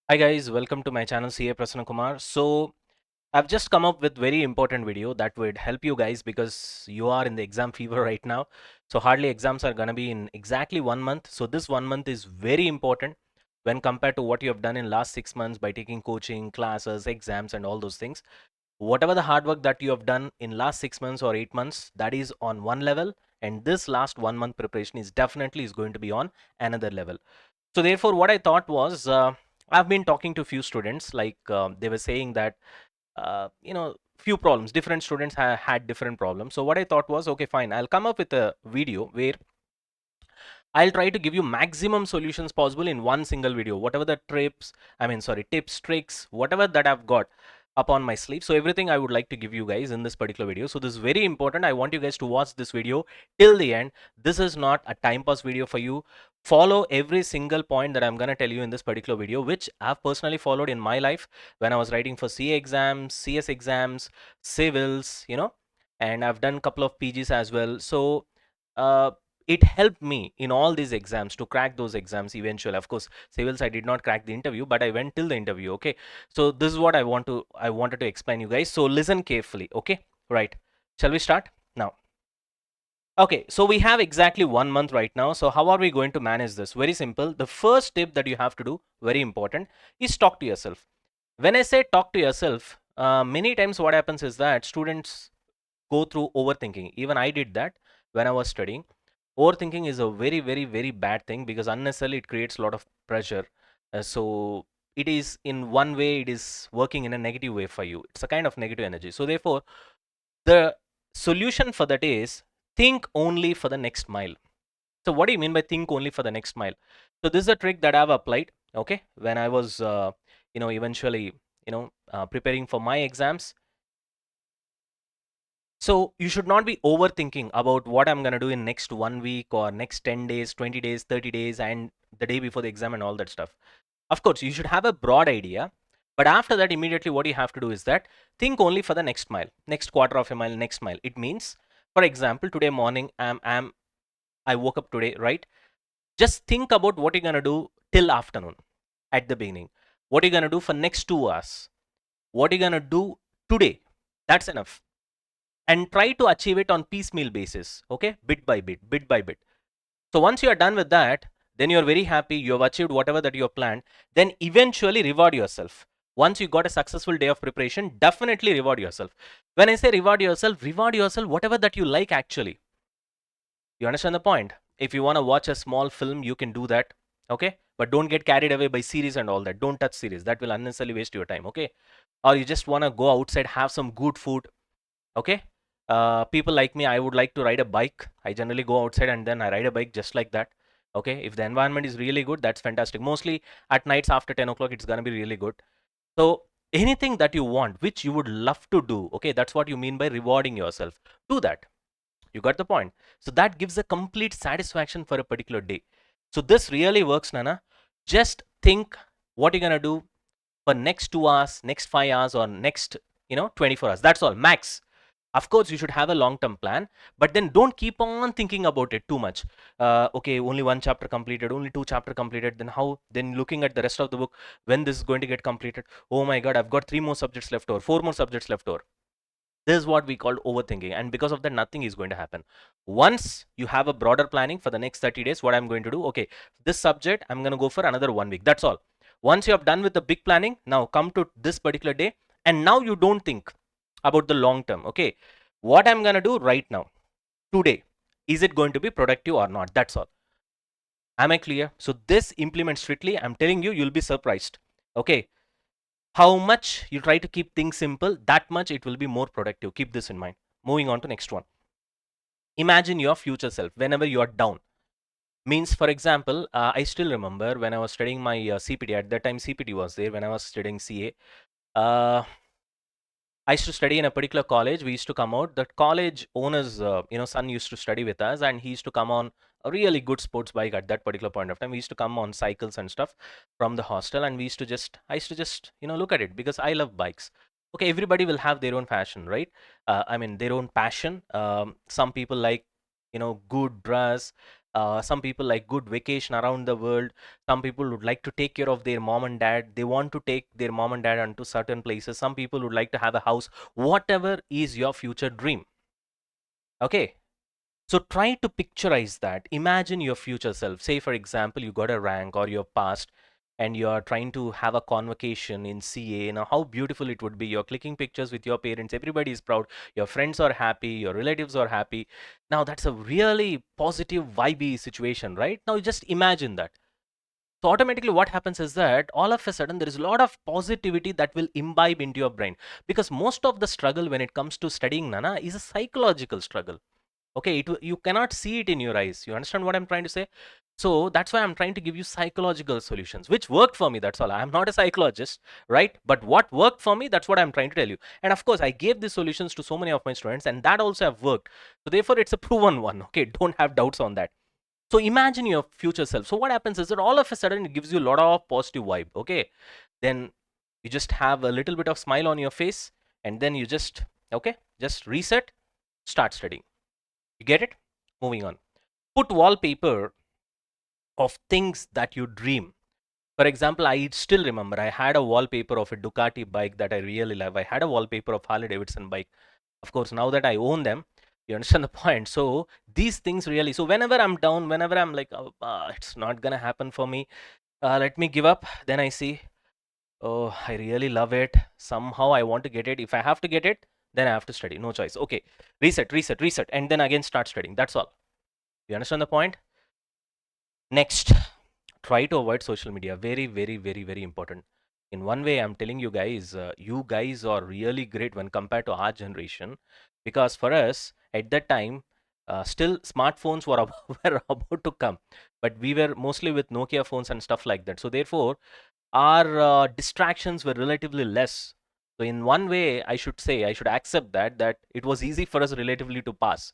Hi guys, welcome to my channel CA Prasanna Kumar. So I've just come up with very important video that would help you guys because you are in the exam fever right now. So hardly exams are gonna be in exactly 1 month. So this 1 month is very important when compared to what you have done in last 6 months by taking coaching, classes, exams, and all those things. Whatever the hard work that you have done in last 6 months or 8 months, that is on one level, and this last 1 month preparation is definitely is going to be on another level. So therefore, what I thought was, I've been talking to few students, like they were saying that, few problems. Different students had different problems. So what I thought was, okay, fine. I'll come up with a video where I'll try to give you maximum solutions possible in one single video. Whatever the tips, tricks, whatever that I've got up on my sleeve. So everything I would like to give you guys in this particular video. So this is very important. I want you guys to watch this video till the end. This is not a time pass video for you. Follow every single point that I'm going to tell you in this particular video, which I've personally followed in my life when I was writing for CA exams, CS exams, civils, and I've done a couple of PGs as well. So, uh, it helped me in all these exams to crack those exams eventually. Of course, civils I did not crack the interview, but I went till the interview. Okay, so this is what I wanted to explain you guys. So listen carefully. Okay, right, shall we start now? Okay, so we have exactly 1 month right now. So how are we going to manage this? Very simple. The first tip that you have to do, very important, is talk to yourself. When I say talk to yourself, many times what happens is that students go through overthinking. Even I did that when I was studying. Overthinking is a very, very, very bad thing because unnecessarily it creates a lot of pressure. So it is, in one way, it is working in a negative way for you. It's a kind of negative energy. So therefore, the solution for that is think only for the next mile. So what do you mean by think only for the next mile? So this is a trick that I've applied. Okay, when I was, eventually, preparing for my exams. So you should not be overthinking about what I'm going to do in next 1 week or next 10 days, 20 days, 30 days, and the day before the exam and all that stuff. Of course, you should have a broad idea, but after that, immediately what you have to do is that think only for the next mile, next quarter of a mile, next mile. It means, for example, today morning, I woke up today, right? Just think about what you're going to do till afternoon at the beginning. What you're going to do for next 2 hours. What you're going to do today. That's enough, and try to achieve it on piecemeal basis. Okay, bit by bit, bit by bit. So once you are done with that, then you're very happy, you have achieved whatever that you have planned. Then eventually reward yourself. Once you got a successful day of preparation, definitely reward yourself. When I say reward yourself whatever that you like. Actually, you understand the point? If you want to watch a small film, you can do that. Okay, but don't get carried away by series and all that. Don't touch series, that will unnecessarily waste your time. Okay, or you just want to go outside, have some good food. Okay, people like me, I would like to ride a bike. I generally go outside and then I ride a bike just like that. Okay, if the environment is really good, that's fantastic. Mostly at nights after 10 o'clock, it's gonna be really good. So anything that you want, which you would love to do, okay, that's what you mean by rewarding yourself. Do that. You got the point? So that gives a complete satisfaction for a particular day. So this really works, Nana. Just think what you're gonna do for next 2 hours, next 5 hours, or next 24 hours. That's all, max. Of course, you should have a long term plan, but then don't keep on thinking about it too much. Okay, only one chapter completed, only two chapter completed. Then how? Then looking at the rest of the book, when this is going to get completed? Oh my God, I've got three more subjects left over, four more subjects left over. This is what we call overthinking, and because of that, nothing is going to happen. Once you have a broader planning for the next 30 days, what I'm going to do? Okay, this subject I'm going to go for another 1 week. That's all. Once you have done with the big planning, now come to this particular day, and now you don't think about the long term. Okay, what I'm going to do right now, today, is it going to be productive or not? That's all. Am I clear? So this implement strictly. I'm telling you, you'll be surprised. Okay, how much you try to keep things simple, that much it will be more productive. Keep this in mind. Moving on to next one. Imagine your future self whenever you are down. Means, for example, I still remember when I was studying my CPT. At that time, CPT was there when I was studying CA. uh, I used to study in a particular college. We used to come out. The college owner's, son used to study with us, and he used to come on a really good sports bike at that particular point of time. We used to come on cycles and stuff from the hostel, and I used to just, look at it because I love bikes. Okay, everybody will have their own passion, right? I mean, their own passion. Some people like, good dress. Some people like good vacation around the world. Some people would like to take care of their mom and dad. They want to take their mom and dad onto certain places. Some people would like to have a house. Whatever is your future dream. Okay. So try to picturize that. Imagine your future self. Say, for example, you got a rank or you're passed and you're trying to have a convocation in CA. Now, how beautiful it would be. You're clicking pictures with your parents. Everybody is proud. Your friends are happy. Your relatives are happy. Now, that's a really positive, vibey situation, right? Now, just imagine that. So automatically what happens is that all of a sudden there is a lot of positivity that will imbibe into your brain, because most of the struggle when it comes to studying, Nana, is a psychological struggle. Okay, you cannot see it in your eyes. You understand what I'm trying to say? So that's why I'm trying to give you psychological solutions, which worked for me. That's all. I'm not a psychologist, right? But what worked for me, that's what I'm trying to tell you. And of course, I gave these solutions to so many of my students, and that also have worked. So therefore, it's a proven one. Okay, don't have doubts on that. So imagine your future self. So what happens is that all of a sudden it gives you a lot of positive vibe. Okay, then you just have a little bit of smile on your face, and then you just, okay, just reset, start studying. You get it? Moving on. Put wallpaper of things that you dream. For example, I still remember I had a wallpaper of a Ducati bike that I really love. I had a wallpaper of Harley Davidson bike. Of course, now that I own them, you understand the point. So these things really. So whenever I'm down, whenever I'm like, oh, it's not gonna happen for me. Let me give up. Then I see, oh, I really love it. Somehow I want to get it. If I have to get it, then I have to study. No choice. Okay, reset, reset, reset, and then again start studying. That's all. You understand the point? Next, try to avoid social media. Very, very, very, very important. In one way, I'm telling you guys are really great when compared to our generation, because for us at that time, still smartphones were, were about to come, but we were mostly with Nokia phones and stuff like that. So therefore, our distractions were relatively less. So in one way, I should say, I should accept that it was easy for us relatively to pass.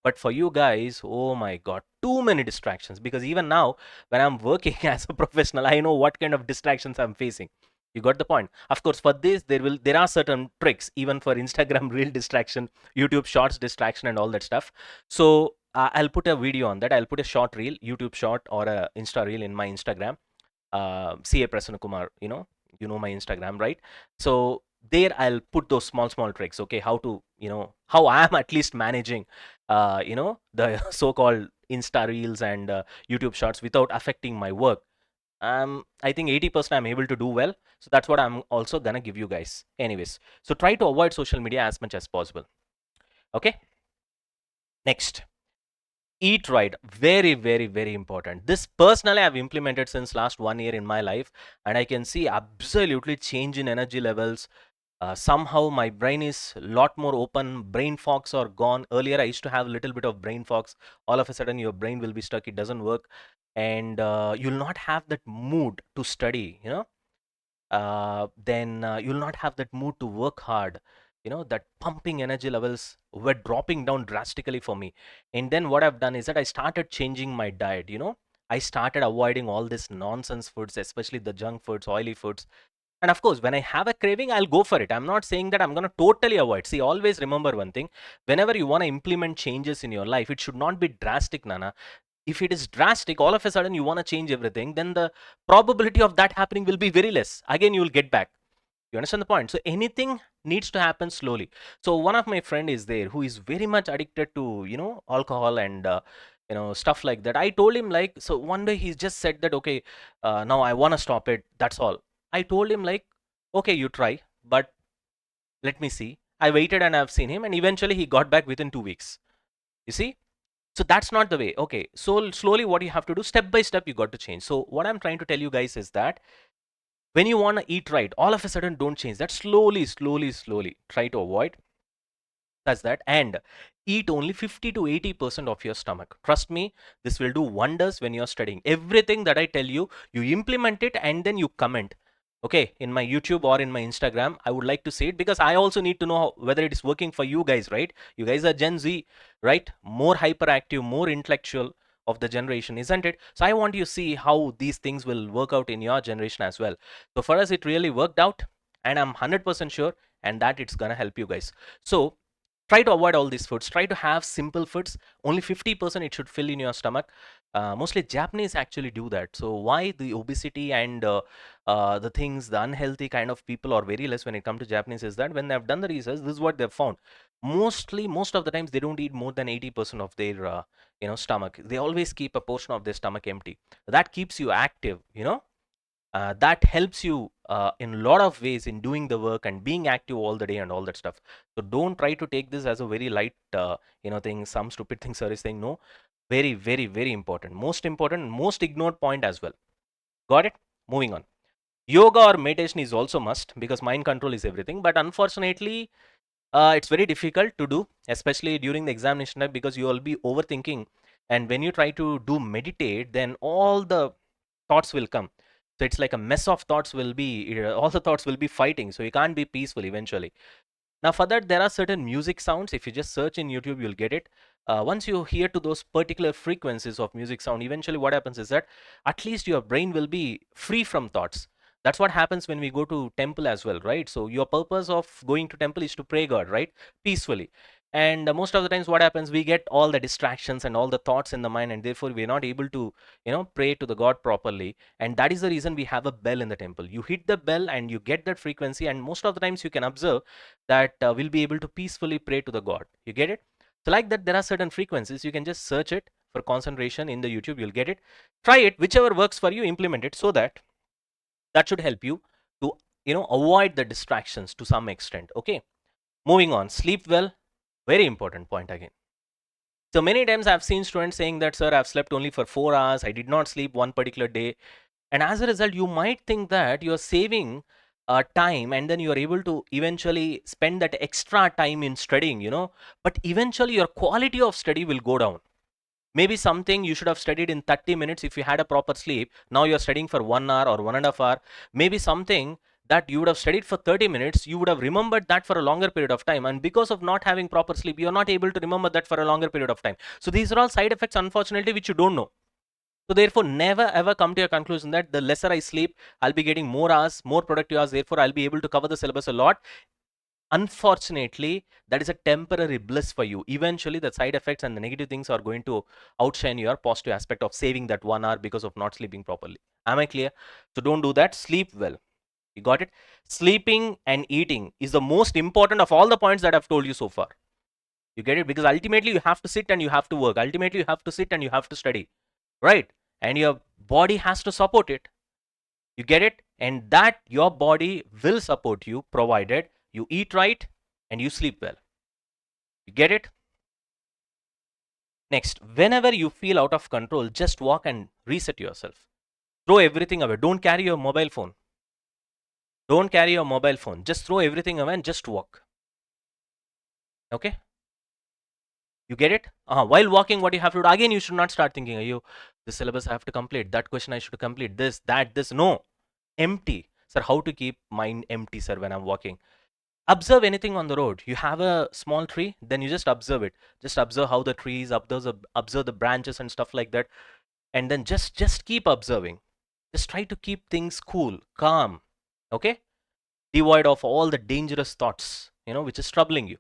But for you guys, oh my God, too many distractions. Because even now, when I'm working as a professional, I know what kind of distractions I'm facing. You got the point. Of course, for this, there are certain tricks, even for Instagram reel distraction, YouTube Shorts distraction, and all that stuff. So I'll put a video on that. I'll put a short reel, YouTube short or a Insta reel in my Instagram. CA Prasanna Kumar, you know my Instagram, right? So there I'll put those small tricks. Okay, how to, how I am at least managing, the so-called Insta reels and YouTube shorts without affecting my work. I think 80% I'm able to do well. So that's what I'm also gonna give you guys. Anyways, so try to avoid social media as much as possible. Okay. Next, eat right. Very, very, very important. This personally I've implemented since last 1 year in my life, and I can see absolutely change in energy levels. Somehow my brain is a lot more open. Brain fogs are gone. Earlier I used to have a little bit of brain fogs. All of a sudden your brain will be stuck, it doesn't work, and you'll not have that mood to study, then you'll not have that mood to work hard. That pumping energy levels were dropping down drastically for me. And then what I've done is that I started changing my diet. I started avoiding all this nonsense foods, especially the junk foods, oily foods. And of course, when I have a craving, I'll go for it. I'm not saying that I'm going to totally avoid. See, always remember one thing: whenever you want to implement changes in your life, it should not be drastic, Nana. If it is drastic, all of a sudden you want to change everything, then the probability of that happening will be very less. Again, you will get back. You understand the point? So anything needs to happen slowly. So one of my friend is there who is very much addicted to, alcohol and stuff like that. I told him, like, so one day he just said that, okay, now I want to stop it. That's all. I told him, like, okay, you try, but let me see. I waited and I've seen him, and eventually he got back within 2 weeks. You see? So that's not the way. Okay, so slowly what you have to do, step by step, you got to change. So what I'm trying to tell you guys is that when you want to eat right, all of a sudden don't change that. Slowly, slowly, slowly try to avoid. That's that. And eat only 50 to 80% of your stomach. Trust me, this will do wonders when you're studying. Everything that I tell you, you implement it and then you comment. Okay, in my YouTube or in my Instagram, I would like to see it, because I also need to know whether it is working for you guys, right? You guys are Gen Z, right? More hyperactive, more intellectual of the generation, isn't it? So I want you to see how these things will work out in your generation as well. So for us, it really worked out, and I'm 100% sure and that it's gonna help you guys. So Try to avoid all these foods. Try to have simple foods. Only 50% it should fill in your stomach. Mostly Japanese actually do that. So why the obesity and the things, the unhealthy kind of people are very less when it comes to Japanese is that when they've done the research, this is what they've found. Mostly, most of the times they don't eat more than 80% of their stomach. They always keep a portion of their stomach empty. That keeps you active. That helps you in a lot of ways in doing the work and being active all the day and all that stuff. So don't try to take this as a very light thing, some stupid thing sir is saying. No, very, very, very important, most ignored point as well. Got it? Moving on. Yoga or meditation is also must, because mind control is everything, but unfortunately it's very difficult to do, especially during the examination time, because you will be overthinking, and when you try to do meditate, then all the thoughts will come. So it's like a mess of thoughts will be, all the thoughts will be fighting, so you can't be peaceful eventually. Now for that, there are certain music sounds. If you just search in YouTube, you'll get it. Once you hear to those particular frequencies of music sound, eventually what happens is that at least your brain will be free from thoughts. That's what happens when we go to temple as well, right? So your purpose of going to temple is to pray God, right? Peacefully. And most of the times what happens, we get all the distractions and all the thoughts in the mind, and therefore we're not able to pray to the God properly. And that is the reason we have a bell in the temple. You hit the bell and you get that frequency, and most of the times you can observe that we'll be able to peacefully pray to the God. You get it? So like that, there are certain frequencies. You can just search it for concentration in the YouTube. You'll get it. Try it. Whichever works for you, implement it, so that should help you to avoid the distractions to some extent. Okay. Moving on. Sleep well. Very important point again. So many times I've seen students saying that, sir, I've slept only for 4 hours. I did not sleep one particular day. And as a result, you might think that you're saving time, and then you're able to eventually spend that extra time in studying. But eventually your quality of study will go down. Maybe something you should have studied in 30 minutes if you had a proper sleep. Now you're studying for 1 hour or 1.5 hours. Maybe something that you would have studied for 30 minutes, you would have remembered that for a longer period of time. And because of not having proper sleep, you're not able to remember that for a longer period of time. So these are all side effects, unfortunately, which you don't know. So therefore, never ever come to a conclusion that the lesser I sleep, I'll be getting more hours, more productive hours. Therefore, I'll be able to cover the syllabus a lot. Unfortunately, that is a temporary bliss for you. Eventually, the side effects and the negative things are going to outshine your positive aspect of saving that 1 hour because of not sleeping properly. Am I clear? So don't do that. Sleep well. You got it? Sleeping and eating is the most important of all the points that I've told you so far. You get it? Because ultimately, you have to sit and you have to work. Ultimately, you have to sit and you have to study. Right? And your body has to support it. You get it? And that your body will support you provided you eat right and you sleep well. You get it? Next, whenever you feel out of control, just walk and reset yourself. Throw everything away. Don't carry your mobile phone. Don't carry your mobile phone. Just throw everything away and just walk. Okay? You get it? While walking, what you have to do, again, you should not start thinking, you, the syllabus I have to complete, that question I should complete, this, that, this. No. Empty. Sir, how to keep mind empty, sir, when I'm walking? Observe anything on the road. You have a small tree, then you just observe it. Just observe how the trees, observe the branches and stuff like that. And then just keep observing. Just try to keep things cool, calm. Okay? Devoid of all the dangerous thoughts, which is troubling you.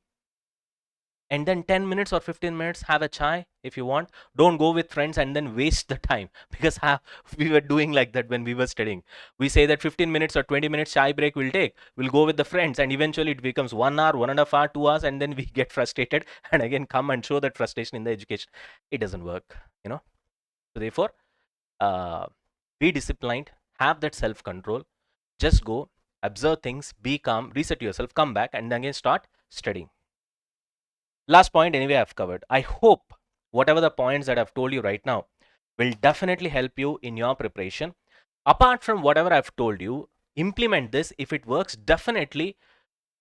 And then 10 minutes or 15 minutes, have a chai if you want. Don't go with friends and then waste the time, because we were doing like that when we were studying. We say that 15 minutes or 20 minutes chai break we'll take. We'll go with the friends, and eventually it becomes 1 hour, 1.5 hour, 2 hours, and then we get frustrated and again come and show that frustration in the education. It doesn't work. So therefore, uh, be disciplined, have that self-control. Just go, observe things, be calm, reset yourself, come back, and then again start studying. Last point, anyway, I've covered. I hope whatever the points that I've told you right now will definitely help you in your preparation. Apart from whatever I've told you, implement this. If it works, definitely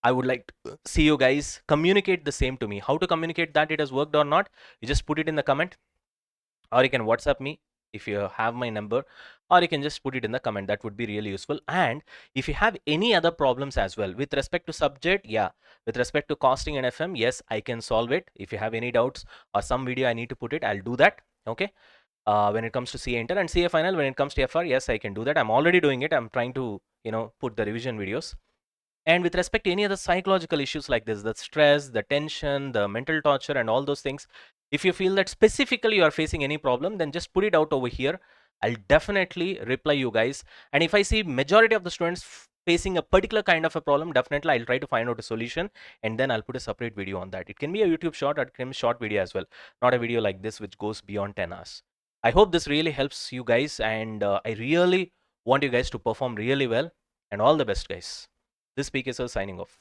I would like to see you guys communicate the same to me. How to communicate that it has worked or not? You just put it in the comment, or you can WhatsApp me if you have my number, or you can just put it in the comment. That would be really useful. And if you have any other problems as well with respect to subject, yeah, with respect to costing and FM, yes, I can solve it. If you have any doubts or some video I need to put it, I'll do that. Okay. When it comes to CA Inter and CA Final, when it comes to FR, yes, I can do that. I'm already doing it. I'm trying to put the revision videos. And with respect to any other psychological issues like this, the stress, the tension, the mental torture, and all those things, if you feel that specifically you are facing any problem, then just put it out over here. I'll definitely reply you guys. And if I see majority of the students facing a particular kind of a problem, definitely I'll try to find out a solution, and then I'll put a separate video on that. It can be a YouTube short, or it can be a short video as well, not a video like this which goes beyond 10 hours. I hope this really helps you guys, and I really want you guys to perform really well. And all the best, guys. This PK sir signing off.